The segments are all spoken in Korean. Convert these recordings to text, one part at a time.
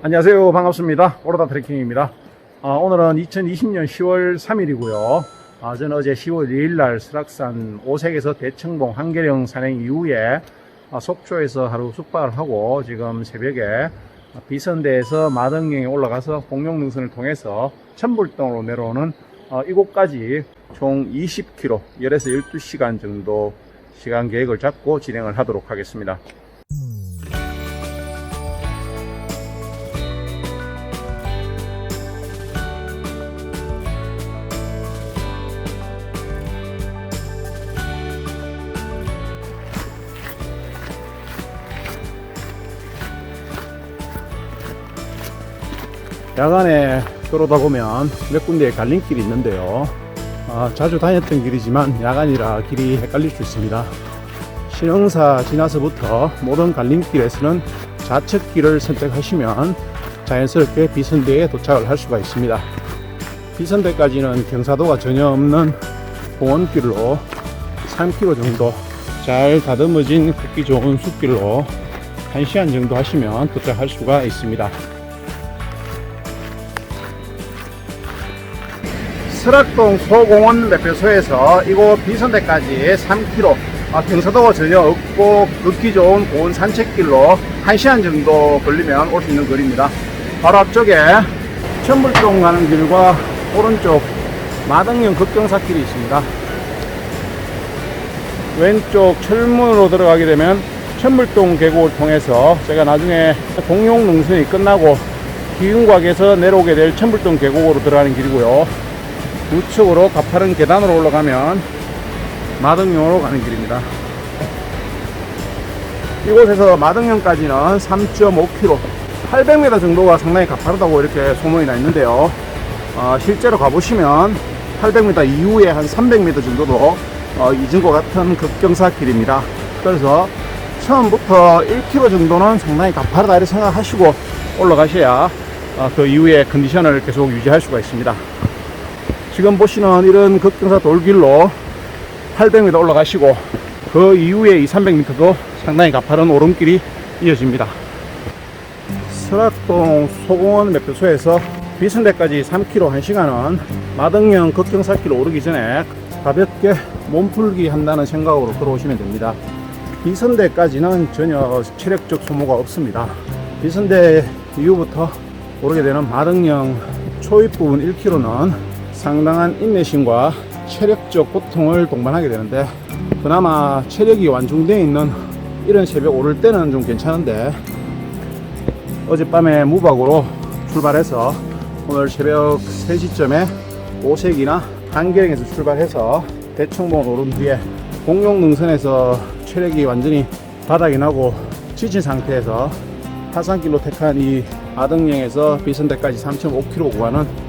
안녕하세요. 반갑습니다. 오로다 트레킹입니다. 오늘은 2020년 10월 3일이고요. 저는 어제 10월 2일 날 설악산 오색에서 대청봉 한계령 산행 이후에 속초에서 하루 숙박을 하고 지금 새벽에 비선대에서 마등령에 올라가서 공룡능선을 통해서 천불동으로 내려오는 이곳까지 총 20km, 10에서 12시간 정도 시간 계획을 잡고 진행을 하도록 하겠습니다. 야간에 걸어다 보면 몇 군데에 갈림길이 있는데요. 자주 다녔던 길이지만 야간이라 길이 헷갈릴 수 있습니다. 신흥사 지나서부터 모든 갈림길에서는 좌측길을 선택하시면 자연스럽게 비선대에 도착을 할 수가 있습니다. 비선대까지는 경사도가 전혀 없는 공원길로 3km 정도 잘 다듬어진 걷기 좋은 숲길로 1시간 정도 하시면 도착할 수가 있습니다. 설악동 소공원 매표소에서 이곳 비선대까지 3km 경사도가 전혀 없고 걷기 좋은 고운 산책길로 1시간 정도 걸리면 올 수 있는 거리입니다. 바로 앞쪽에 천불동 가는 길과 오른쪽 마등령 급경사길이 있습니다. 왼쪽 철문으로 들어가게 되면 천불동 계곡을 통해서 제가 나중에 공룡능선이 끝나고 기흥곽에서 내려오게 될 천불동 계곡으로 들어가는 길이고요. 우측으로 가파른 계단으로 올라가면 마등령으로 가는 길입니다. 이곳에서 마등령까지는 3.5km, 800m 정도가 상당히 가파르다고 이렇게 소문이 나 있는데요. 실제로 가보시면 800m 이후에 한 300m 정도도 잊은 것 같은 급경사 길입니다. 그래서 처음부터 1km 정도는 상당히 가파르다 이렇게 생각하시고 올라가셔야 그 이후에 컨디션을 계속 유지할 수가 있습니다. 지금 보시는 이런 급경사 돌길로 800m 올라가시고 그 이후에 200~300m도 상당히 가파른 오름길이 이어집니다. 설악동 소공원 매표소에서 비선대까지 3km 1시간은 마등령 급경사길로 오르기 전에 가볍게 몸풀기 한다는 생각으로 걸어오시면 됩니다. 비선대까지는 전혀 체력적 소모가 없습니다. 비선대 이후부터 오르게 되는 마등령 초입 부분 1km는 상당한 인내심과 체력적 고통을 동반하게 되는데, 그나마 체력이 완충되어 있는 이런 새벽 오를 때는 좀 괜찮은데, 어젯밤에 무박으로 출발해서 오늘 새벽 3시쯤에 오색이나 한계령에서 출발해서 대청봉을 오른 뒤에 공룡능선에서 체력이 완전히 바닥이 나고 지친 상태에서 하산길로 택한 이 마등령에서 비선대까지 3.5km 구간은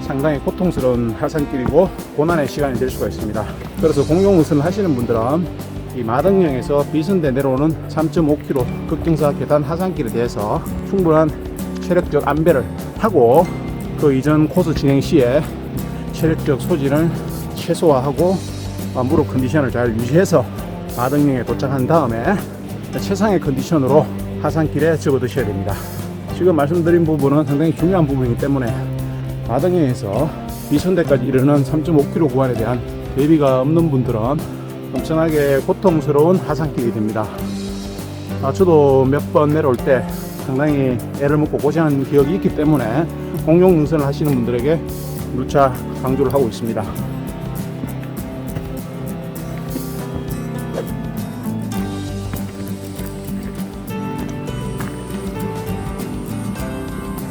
상당히 고통스러운 하산길이고 고난의 시간이 될 수가 있습니다. 그래서 공룡능선을 하시는 분들은 이 마등령에서 비선대 내려오는 3.5km 급경사 계단 하산길에 대해서 충분한 체력적 안배를 하고 그 이전 코스 진행 시에 체력적 소진을 최소화하고 무릎 컨디션을 잘 유지해서 마등령에 도착한 다음에 최상의 컨디션으로 하산길에 접어드셔야 됩니다. 지금 말씀드린 부분은 상당히 중요한 부분이기 때문에 마등령에서 비선대까지 이르는 3.5km 구간에 대한 대비가 없는 분들은 엄청나게 고통스러운 하산길이 됩니다. 저도 몇 번 내려올 때 상당히 애를 먹고 고생한 기억이 있기 때문에 공룡능선을 하시는 분들에게 누차 강조를 하고 있습니다.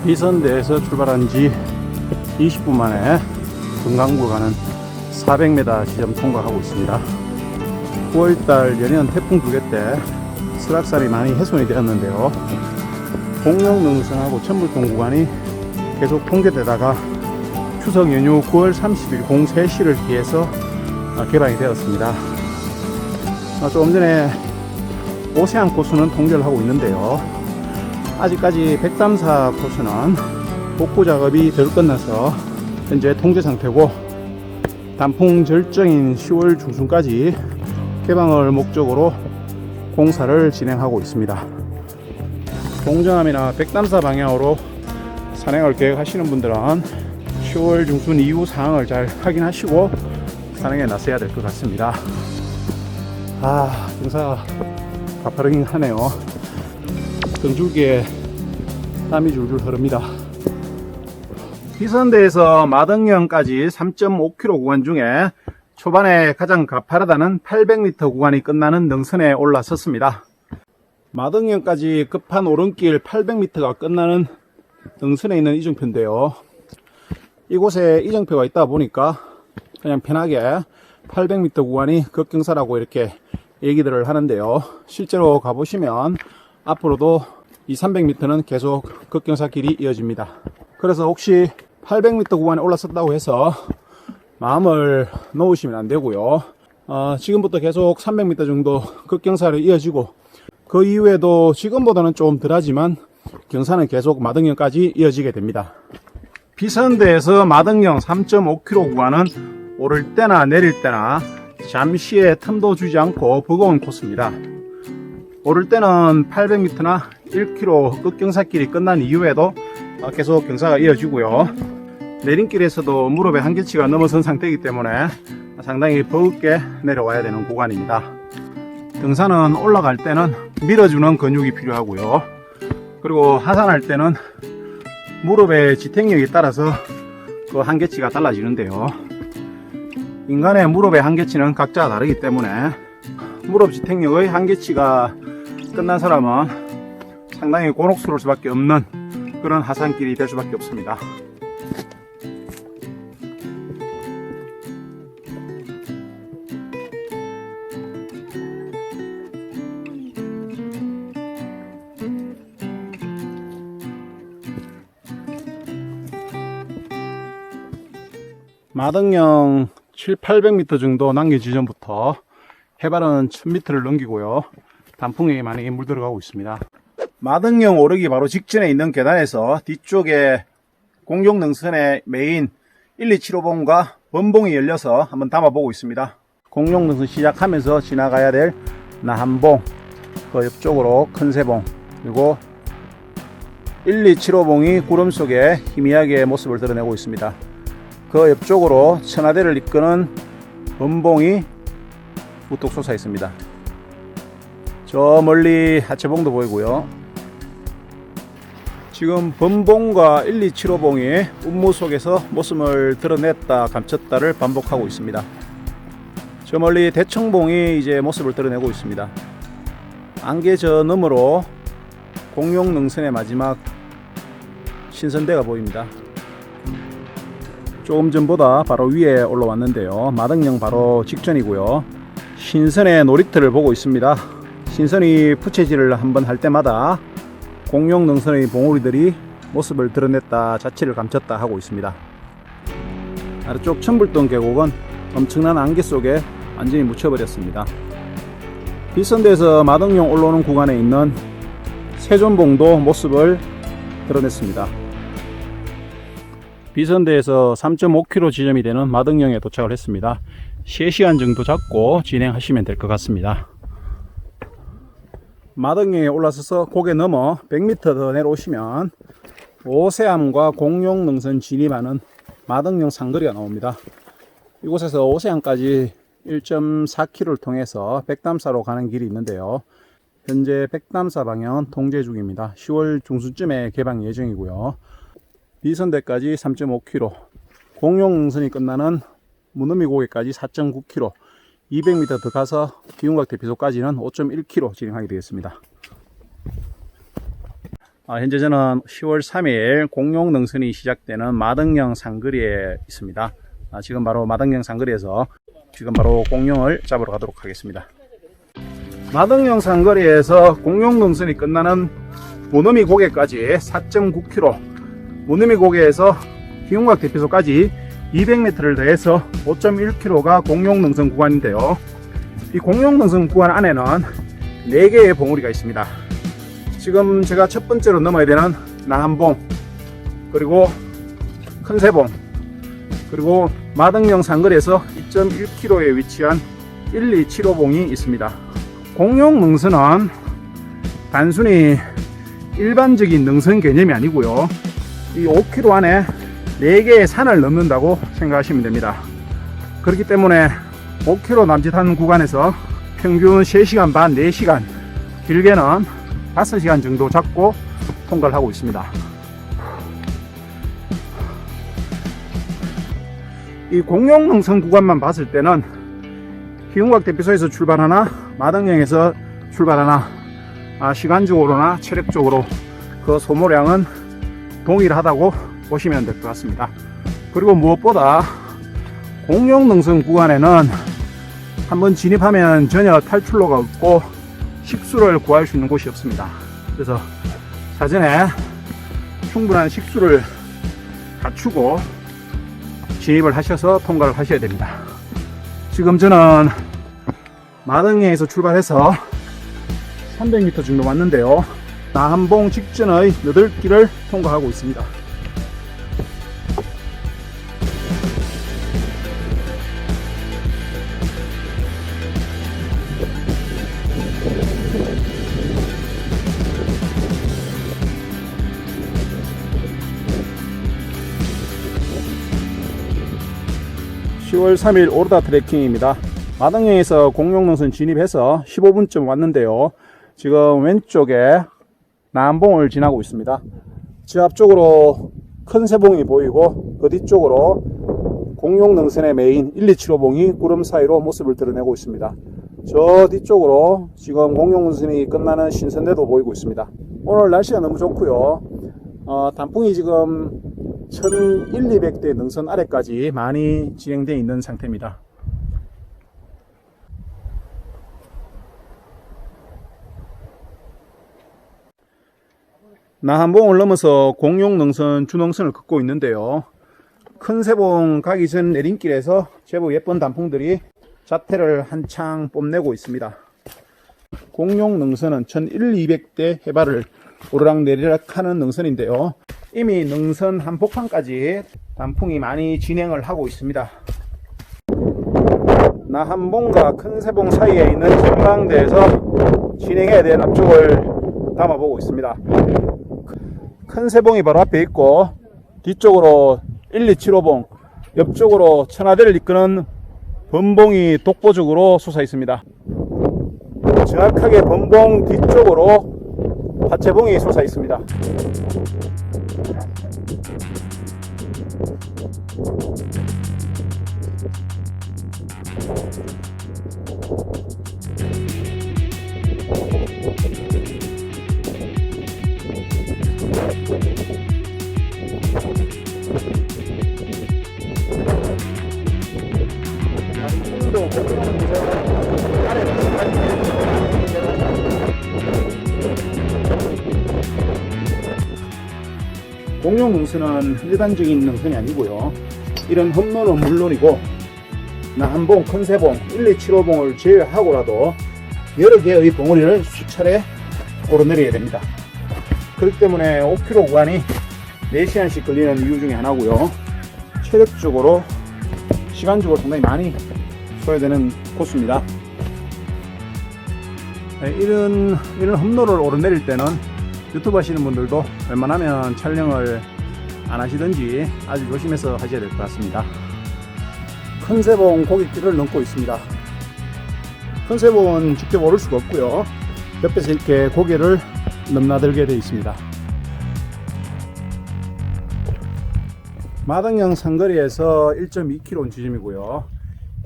비선대에서 출발한 지 20분 만에 금강구로 가는 400m 지점 통과하고 있습니다. 9월달 연이은 태풍 2개 때 설악산이 많이 훼손이 되었는데요. 공룡능선하고 천불동 구간이 계속 통제되다가 추석 연휴 9월 30일 03시를 기해서 개방이 되었습니다. 조금 전에 오세안 코스는 통제를 하고 있는데요. 아직까지 백담사 코스는 복구 작업이 덜 끝나서 현재 통제 상태고, 단풍 절정인 10월 중순까지 개방을 목적으로 공사를 진행하고 있습니다. 동정암이나 백담사 방향으로 산행을 계획하시는 분들은 10월 중순 이후 상황을 잘 확인하시고 산행에 나서야 될 것 같습니다. 경사가 가파르긴 하네요. 등줄기에 땀이 줄줄 흐릅니다. 비선대에서 마등령까지 3.5km 구간 중에 초반에 가장 가파르다는 800m 구간이 끝나는 능선에 올라섰습니다. 마등령까지 급한 오른길 800m가 끝나는 능선에 있는 이정표인데요. 이곳에 이정표가 있다 보니까 그냥 편하게 800m 구간이 급경사라고 이렇게 얘기들을 하는데요. 실제로 가보시면 앞으로도 200-300m는 계속 급경사 길이 이어집니다. 그래서 혹시 800m 구간에 올라섰다고 해서 마음을 놓으시면 안 되고요. 지금부터 계속 300m 정도 급경사로 이어지고 그 이후에도 지금보다는 좀 덜하지만 경사는 계속 마등령까지 이어지게 됩니다. 비선대에서 마등령 3.5km 구간은 오를 때나 내릴 때나 잠시의 틈도 주지 않고 버거운 코스입니다. 오를 때는 800m나 1km 급경사길이 끝난 이후에도 계속 경사가 이어지고요. 내림길에서도 무릎의 한계치가 넘어선 상태이기 때문에 상당히 버겁게 내려와야 되는 구간입니다. 등산은 올라갈 때는 밀어주는 근육이 필요하고요. 그리고 하산할 때는 무릎의 지탱력에 따라서 그 한계치가 달라지는데요. 인간의 무릎의 한계치는 각자 다르기 때문에 무릎 지탱력의 한계치가 끝난 사람은 상당히 곤혹스러울 수밖에 없는 그런 하산길이 될 수밖에 없습니다. 마등령 700-800m 정도 남겨지 전부터 해발은 1000m를 넘기고요. 단풍이 많이 물들어가고 있습니다. 마등령 오르기 바로 직전에 있는 계단에서 뒤쪽에 공룡능선의 메인 1275봉과 범봉이 열려서 한번 담아보고 있습니다. 공룡능선 시작하면서 지나가야 될 나한봉, 그 옆쪽으로 큰세봉, 그리고 1275봉이 구름 속에 희미하게 모습을 드러내고 있습니다. 그 옆쪽으로 천하대를 이끄는 범봉이 우뚝 솟아 있습니다. 저 멀리 하체봉도 보이고요. 지금 범봉과 1275봉이 운무 속에서 모습을 드러냈다 감췄다를 반복하고 있습니다. 저 멀리 대청봉이 이제 모습을 드러내고 있습니다. 안개 저 너머로 공룡능선의 마지막 신선대가 보입니다. 조금 전보다 바로 위에 올라왔는데요. 마등령 바로 직전이고요. 신선의 놀이터를 보고 있습니다. 신선이 푸채질을 한번 할 때마다 공룡능선의 봉우리들이 모습을 드러냈다 자취를 감췄다 하고 있습니다. 아래쪽 천불동 계곡은 엄청난 안개 속에 완전히 묻혀버렸습니다. 비선대에서 마등령 올라오는 구간에 있는 세존봉도 모습을 드러냈습니다. 비선대에서 3.5km 지점이 되는 마등령에 도착을 했습니다. 3시간 정도 잡고 진행하시면 될 것 같습니다. 마등령에 올라서서 고개 넘어 100m 더 내려오시면 오세암과 공룡능선 진입하는 마등령 상거리가 나옵니다. 이곳에서 오세암까지 1.4km를 통해서 백담사로 가는 길이 있는데요. 현재 백담사 방향은 통제 중입니다. 10월 중순쯤에 개방 예정이고요. 비선대까지 3.5km, 공룡능선이 끝나는 무너미 고개까지 4.9km, 200m 더 가서 기운각 대피소까지는 5.1km 진행하게 되겠습니다. 현재 저는 10월 3일 공룡능선이 시작되는 마등령 상거리에 있습니다. 지금 바로 마등령 상거리에서 지금 바로 공룡을 잡으러 가도록 하겠습니다. 마등령 상거리에서 공룡능선이 끝나는 무너미 고개까지 4.9km, 무너미 고개에서 기운각 대피소까지 200m를 더해서 5.1km가 공룡능선 구간인데요. 이 공룡능선 구간 안에는 4개의 봉우리가 있습니다. 지금 제가 첫 번째로 넘어야 되는 나한봉, 그리고 큰세봉, 그리고 마등령 상거리에서 2.1km에 위치한 1275봉이 있습니다. 공룡능선은 단순히 일반적인 능선 개념이 아니고요. 이 5km 안에 4개의 산을 넘는다고 생각하시면 됩니다. 그렇기 때문에 5km 남짓한 구간에서 평균 3시간 반, 4시간, 길게는 5시간 정도 잡고 통과를 하고 있습니다. 이 공룡능선 구간만 봤을 때는 희운각 대피소에서 출발하나 마등령에서 출발하나 시간적으로나 체력적으로 그 소모량은 동일하다고 보시면 될 것 같습니다. 그리고 무엇보다 공룡능선 구간에는 한번 진입하면 전혀 탈출로가 없고 식수를 구할 수 있는 곳이 없습니다. 그래서 사전에 충분한 식수를 갖추고 진입을 하셔서 통과를 하셔야 됩니다. 지금 저는 마등령에서 출발해서 300m 정도 왔는데요. 나한봉 직전의 너덜길을 통과하고 있습니다. (10월 3일) 오르다 트레킹입니다. 마등령에서 공룡능선 진입해서 15분쯤 왔는데요. 지금 왼쪽에 남봉을 지나고 있습니다. 저 앞쪽으로 큰 세봉이 보이고 그 뒤쪽으로 공룡능선의 메인 1275봉이 구름 사이로 모습을 드러내고 있습니다. 저 뒤쪽으로 지금 공룡능선이 끝나는 신선대도 보이고 있습니다. 오늘 날씨가 너무 좋고요. 단풍이 지금 1100대 능선 아래까지 많이 진행되어 있는 상태입니다. 나한봉을 넘어서 공룡능선 주능선을 걷고 있는데요. 큰 세봉 가기 전 내림길에서 제법 예쁜 단풍들이 자태를 한창 뽐내고 있습니다. 공룡능선은 1100대 해발을 오르락내리락 하는 능선인데요. 이미 능선 한복판까지 단풍이 많이 진행을 하고 있습니다. 나한봉과 큰 세봉 사이에 있는 전망대에서 진행해야 될 앞쪽을 담아보고 있습니다. 큰 세봉이 바로 앞에 있고 뒤쪽으로 1275봉, 옆쪽으로 천하대를 이끄는 범봉이 독보적으로 솟아 있습니다. 정확하게 범봉 뒤쪽으로 화채봉이 솟아 있습니다. 공룡능선은 일반적인 능선이 아니고요. 이런 험로는 물론이고 나한봉, 큰세봉, 1275봉을 제외하고라도 여러 개의 봉우리를 수차례 오르내려야 됩니다. 그렇기 때문에 5km 구간이 4시간씩 걸리는 이유 중에 하나고요. 체력적으로, 시간적으로 상당히 많이 소요되는 코스입니다. 이런 험로를 오르내릴 때는 유튜브 하시는 분들도 웬만하면 촬영을 안 하시든지 아주 조심해서 하셔야 될 것 같습니다. 큰세봉 고깃길을 넘고 있습니다. 큰세봉은 직접 오를 수가 없고요. 옆에서 이렇게 고개를 넘나들게 되어 있습니다. 마등령 상거리에서 1.2km 지점이고요.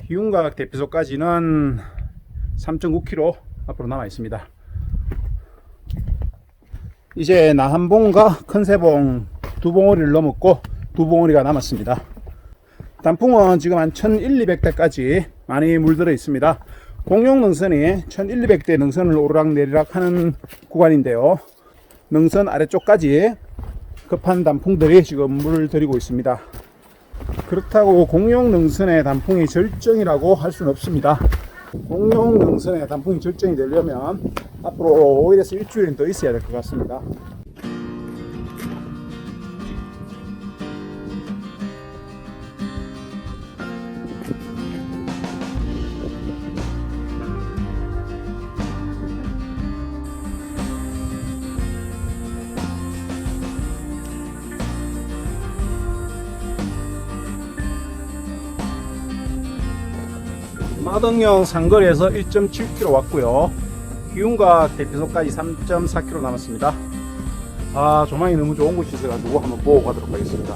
희운각 대피소까지는 3.9km 앞으로 남아 있습니다. 이제 나한봉과 큰세봉 두 봉우리를 넘었고 두 봉우리가 남았습니다. 단풍은 지금 한 1100대까지 많이 물들어 있습니다. 공룡능선이 1100대 능선을 오르락내리락 하는 구간인데요. 능선 아래쪽까지 급한 단풍들이 지금 물을 들이고 있습니다. 그렇다고 공룡능선의 단풍이 절정이라고 할 수는 없습니다. 공룡능선의 단풍이 절정이 되려면 앞으로 5일에서 일주일은 더 있어야 될 것 같습니다. 마덕령 상거리에서 1.7km 왔고요. 기운각 대피소까지 3.4km 남았습니다. 조망이 너무 좋은 곳이 있어가지고 한번 보고 가도록 하겠습니다.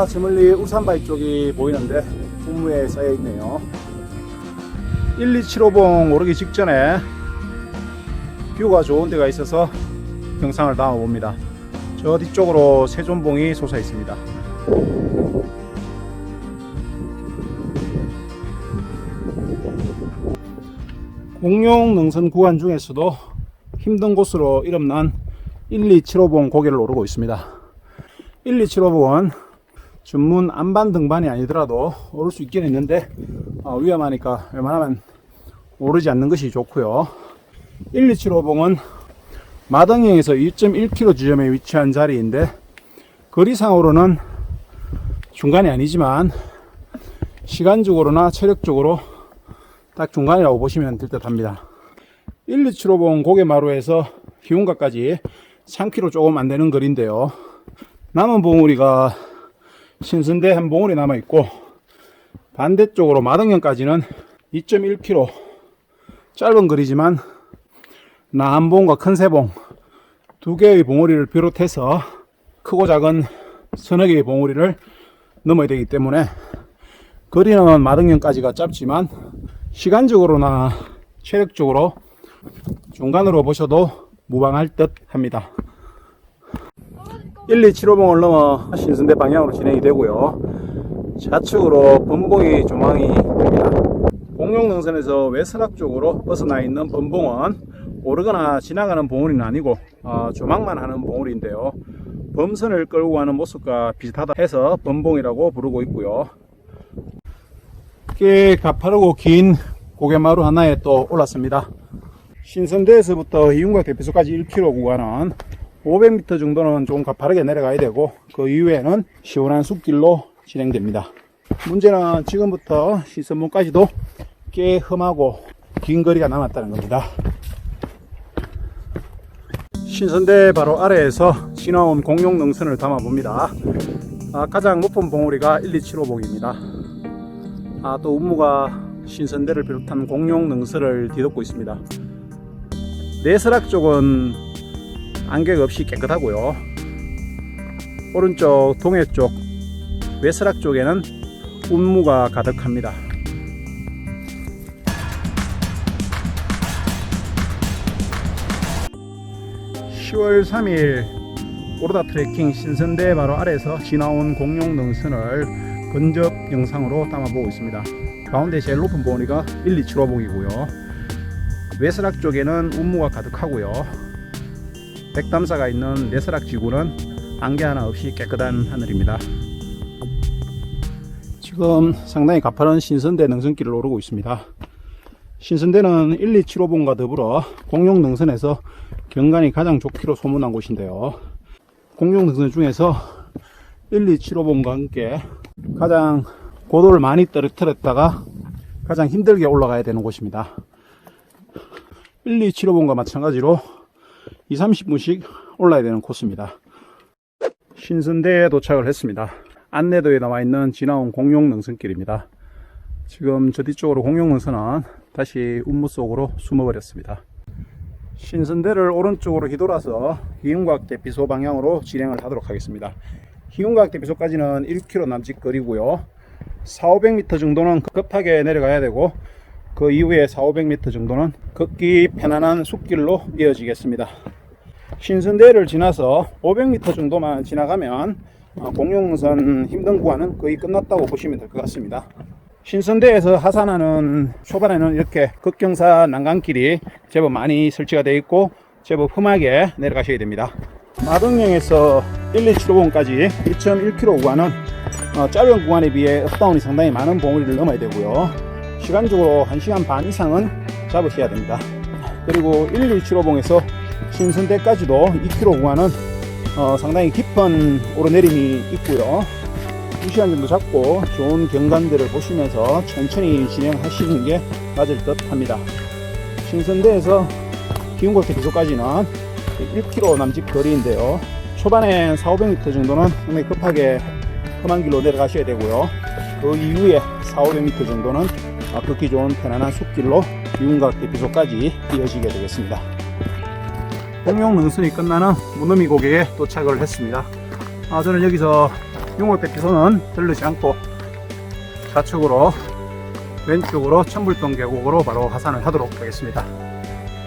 저 멀리 울산바위 쪽이 보이는데 분무에 쌓여 있네요. 1275봉 오르기 직전에 뷰가 좋은 데가 있어서 영상을 담아 봅니다. 저 뒤쪽으로 세존봉이 솟아 있습니다. 공룡 능선 구간 중에서도 힘든 곳으로 이름난 1275봉 고개를 오르고 있습니다. 1275봉은 전문 안반 등반이 아니더라도 오를 수 있긴 있는데 위험하니까 웬만하면 오르지 않는 것이 좋고요. 1275봉은 마덕령에서 2.1km 지점에 위치한 자리인데 거리상으로는 중간이 아니지만 시간적으로나 체력적으로 딱 중간이라고 보시면 될 듯 합니다. 1275봉 고개마루에서 기운각까지 3km 조금 안 되는 거리인데요. 남은 봉우리가 신선대 한 봉우리 남아있고 반대쪽으로 마덕령까지는 2.1km 짧은 거리지만 나한봉과 큰세봉 두 개의 봉우리를 비롯해서 크고 작은 서너 개의 봉우리를 넘어야 되기 때문에 거리는 마덕령까지가 짧지만 시간적으로나 체력적으로 중간으로 보셔도 무방할 듯 합니다. 1275봉을 넘어 신선대 방향으로 진행이 되고요. 좌측으로 범봉이 조망이 됩니다. 공룡능선에서 외서락 쪽으로 벗어나 있는 범봉은 오르거나 지나가는 봉우리는 아니고 조망만 하는 봉우리인데요. 범선을 끌고 가는 모습과 비슷하다 해서 범봉이라고 부르고 있고요. 꽤 가파르고 긴 고개마루 하나에 또 올랐습니다. 신선대에서부터 이윤각 대피소까지 1km 구간은 500m 정도는 좀 가파르게 내려가야 되고 그 이후에는 시원한 숲길로 진행됩니다. 문제는 지금부터 시선문까지도 꽤 험하고 긴 거리가 남았다는 겁니다. 신선대 바로 아래에서 지나온 공룡능선을 담아 봅니다. 가장 높은 봉우리가 1275봉입니다. 또 운무가 신선대를 비롯한 공룡능선을 뒤덮고 있습니다. 내서락 쪽은 안개가 없이 깨끗하고요. 오른쪽 동해 쪽 외서락 쪽에는 운무가 가득합니다. 10월 3일 오르다 트레킹 신선대 바로 아래에서 지나온 공룡능선을 근접 영상으로 담아보고 있습니다. 가운데 제일 높은 봉우리가 1275봉이고요. 외서락 쪽에는 운무가 가득하고요. 백담사가 있는 내서락 지구는 안개 하나 없이 깨끗한 하늘입니다. 지금 상당히 가파른 신선대 능선길을 오르고 있습니다. 신선대는 1275봉과 더불어 공룡능선에서 경관이 가장 좋기로 소문난 곳인데요. 공룡능선 중에서 1275봉과 함께 가장 고도를 많이 떨어뜨렸다가 가장 힘들게 올라가야 되는 곳입니다. 1275봉과 마찬가지로 20-30분씩 올라야 되는 코스입니다. 신선대에 도착을 했습니다. 안내도에 나와있는 지나온 공룡능선길입니다. 지금 저 뒤쪽으로 공룡능선은 다시 운무 속으로 숨어버렸습니다. 신선대를 오른쪽으로 휘돌아서 희운각 대피소 방향으로 진행을 하도록 하겠습니다. 희운각 대피소까지는 1km 남짓 거리고요. 400-500m 정도는 급하게 내려가야 되고 그 이후에 400-500m 정도는 걷기 편안한 숲길로 이어지겠습니다. 신선대를 지나서 500m 정도만 지나가면 공룡능선 힘든 구간은 거의 끝났다고 보시면 될 것 같습니다. 신선대에서 하산하는 초반에는 이렇게 급경사 난간길이 제법 많이 설치가 되어 있고 제법 험하게 내려가셔야 됩니다. 마덕령에서 1275봉까지 1.1km 구간은 짧은 구간에 비해 업다운이 상당히 많은 봉우리를 넘어야 되고요. 시간적으로 1시간 반 이상은 잡으셔야 됩니다. 그리고 1275봉에서 신선대까지도 2km 구간은 상당히 깊은 오르내림이 있고요. 2시간 정도 잡고 좋은 경관들을 보시면서 천천히 진행하시는 게 맞을 듯 합니다. 신선대에서 기운각 대피소까지는 1km 남짓 거리인데요. 초반에 400-500m 정도는 상당히 급하게 험한 길로 내려가셔야 되고요. 그 이후에 400~500m 정도는 걷기 좋은 편안한 숲길로 유흥각 대피소까지 이어지게 되겠습니다. 공룡 능선이 끝나는 무너미 고개에 도착을 했습니다. 저는 여기서 유흥각 대피소는 들르지 않고 좌측으로 왼쪽으로 천불동 계곡으로 바로 하산을 하도록 하겠습니다.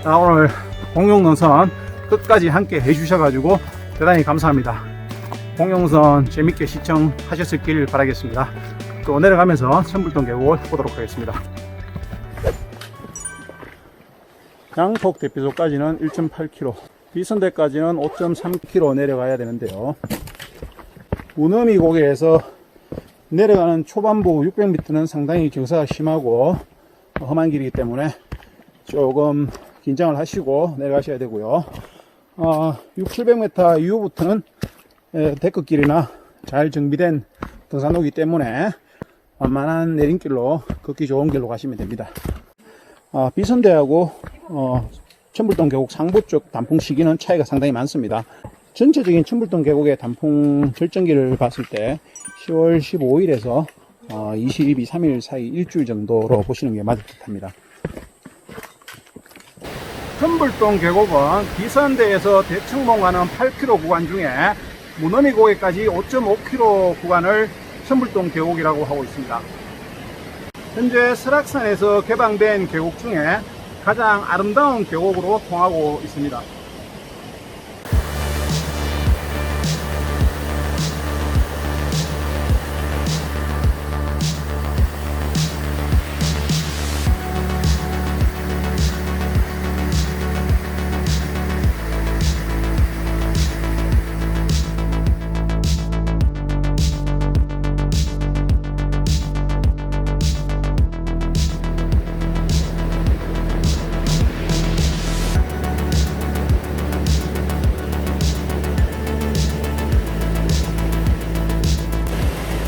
오늘 공룡 능선 끝까지 함께 해주셔가지고 대단히 감사합니다. 공룡선 재밌게 시청하셨길 바라겠습니다. 또 내려가면서 천불동 계곡을 보도록 하겠습니다. 양폭 대피소까지는 1.8km, 비선대까지는 5.3km 내려가야 되는데요. 무너미 고개에서 내려가는 초반부 600m는 상당히 경사가 심하고 험한 길이기 때문에 조금 긴장을 하시고 내려가셔야 되고요. 600~700m 이후부터는 데크길이나 잘 정비된 등산로이기 때문에 완만한 내림길로 걷기 좋은 길로 가시면 됩니다. 비선대하고 천불동 계곡 상부 쪽 단풍 시기는 차이가 상당히 많습니다. 전체적인 천불동 계곡의 단풍 절정기를 봤을 때 10월 15일에서 22, 3일 사이 일주일 정도로 보시는 게 맞을 듯 합니다. 천불동 계곡은 비선대에서 대청봉 가는 8km 구간 중에 무너미 고개까지 5.5km 구간을 천불동 계곡이라고 하고 있습니다. 현재 설악산에서 개방된 계곡 중에 가장 아름다운 계곡으로 통하고 있습니다.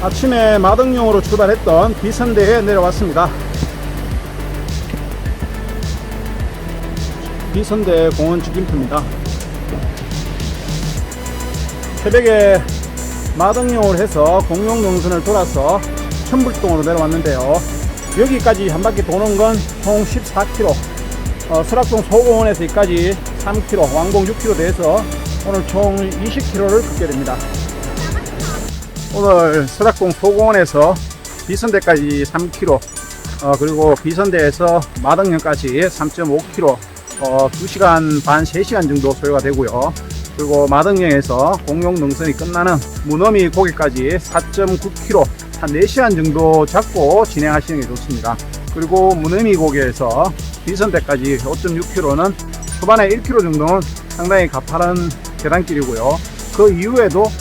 아침에 마덕령으로 출발했던 비선대에 내려왔습니다. 비선대 공원 직인표입니다. 새벽에 마덕령을 해서 공룡 능선을 돌아서 천불동으로 내려왔는데요. 여기까지 한 바퀴 도는 건 총 14km, 설악동 소공원에서 여기까지 3km, 왕복 6km 돼서 오늘 총 20km를 걷게 됩니다. 오늘 설악동 소공원에서 비선대까지 3km, 그리고 비선대에서 마덕령까지 3.5km, 2시간 반, 3시간 정도 소요가 되고요. 그리고 마덕령에서 공룡 능선이 끝나는 무너미 고개까지 4.9km, 한 4시간 정도 잡고 진행하시는 게 좋습니다. 그리고 무너미 고개에서 비선대까지 5.6km는 초반에 1km 정도는 상당히 가파른 계단길이고요. 그 이후에도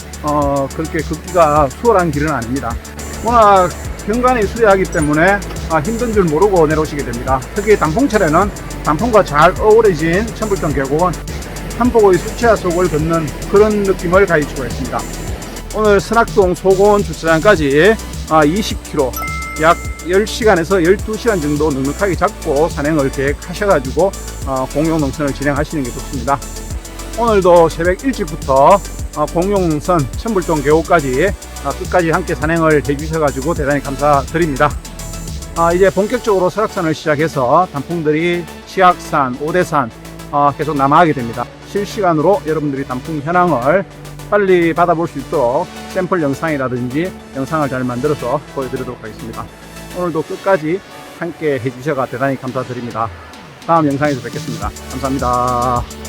그렇게 걷기가 수월한 길은 아닙니다. 워낙 경관이 수려하기 때문에 힘든 줄 모르고 내려오시게 됩니다. 특히 단풍철에는 단풍과 잘 어우러진 천불동 계곡은 한 폭의 수채화 속을 걷는 그런 느낌을 가지고 있습니다. 오늘 선악동 소공원 주차장까지 20km, 약 10시간에서 12시간 정도 넉넉하게 잡고 산행을 계획하셔가지고 공룡 능선을 진행하시는 게 좋습니다. 오늘도 새벽 일찍부터 공룡 능선 천불동 계곡까지 끝까지 함께 산행을 해주셔가지고 대단히 감사드립니다. 이제 본격적으로 설악산을 시작해서 단풍들이 치악산, 오대산 계속 남아하게 됩니다. 실시간으로 여러분들이 단풍 현황을 빨리 받아볼 수 있도록 샘플 영상이라든지 영상을 잘 만들어서 보여드리도록 하겠습니다. 오늘도 끝까지 함께 해주셔서 대단히 감사드립니다. 다음 영상에서 뵙겠습니다. 감사합니다.